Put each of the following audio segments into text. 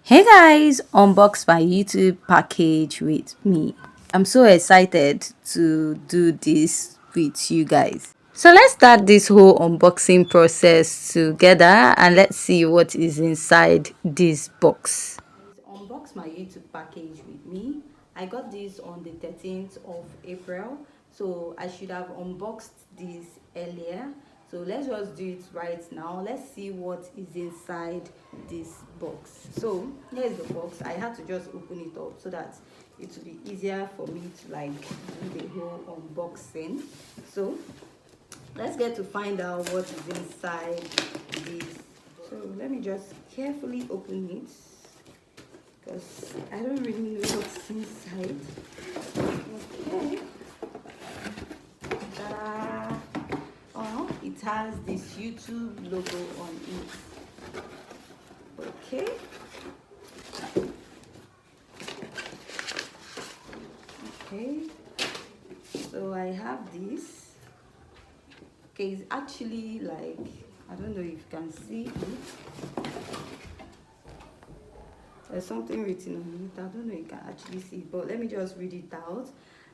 Hey guys, unbox my YouTube package with me. I'm so excited to do this with you guys. So let's start this whole unboxing process together and let's see what is inside this box. Unbox my YouTube package with me. I got this on the 13th of April, so I should have unboxed this earlier. So let's just do it right now. Let's see what is inside this box. So here's the box. I had to just open it up so that it will be easier for me to do the whole unboxing. So let's get to find out what is inside this. So let me just carefully open it because I don't really know what's inside. Okay. Ta-da! Oh, it has this YouTube logo on it. Okay. Okay. So I have this. Okay, it's actually like, I don't know if you can see it. There's something written on it. I don't know if you can actually see it, but let me just read it out.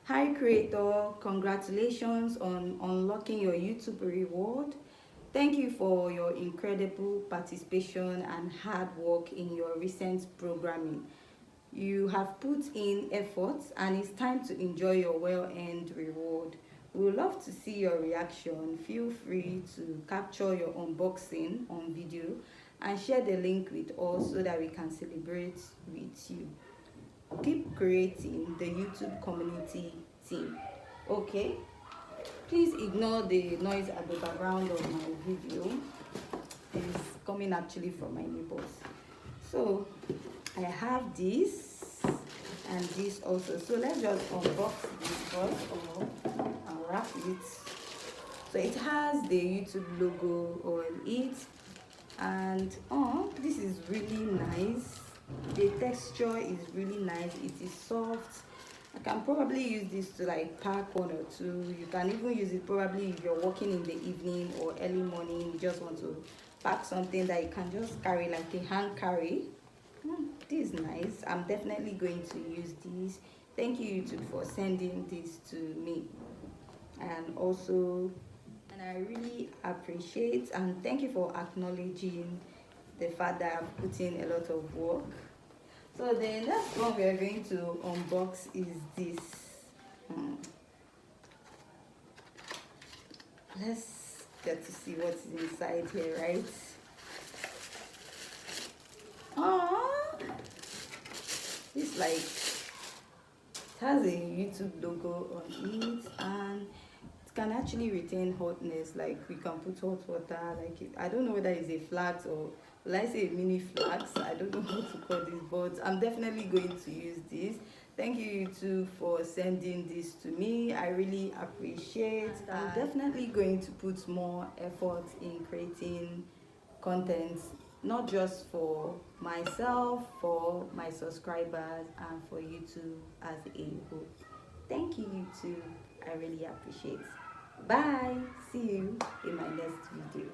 Hi creator, congratulations on unlocking your YouTube reward. Thank you for your incredible participation and hard work in your recent programming. You have put in effort and it's time to enjoy your well-earned reward. We would love to see your reaction. Feel free to capture your unboxing on video and share the link with us so that we can celebrate with you. Keep creating the YouTube community team. Okay, please ignore the noise at the background of my video. It's coming actually from my neighbors. So I have this and this also. So let's just unbox this first of all and wrap it. So it has the YouTube logo on it, and oh, this is really nice. The texture is really nice. It is soft. I can probably use this to like pack one or two. You can even use it probably if you're working in the evening or early morning. You just want to pack something that you can just carry like a hand carry. This is nice. I'm definitely going to use this. Thank you YouTube for sending this to me. And also, and I really appreciate and thank you for acknowledging the fact that I've put in a lot of work. So the next one we are going to unbox is this. Let's get to see what's inside here, right? Oh, this like it has a YouTube logo on it and it can actually retain hotness. Like we can put hot water. Like I don't know whether it's a flask or let's say a mini flask. I don't know how to call this, but I'm definitely going to use this. Thank you YouTube for sending this to me. I really appreciate. I'm definitely going to put more effort in creating content, not just for myself, for my subscribers and for YouTube as a whole. Thank you YouTube. I really appreciate. Bye. See you in my next video.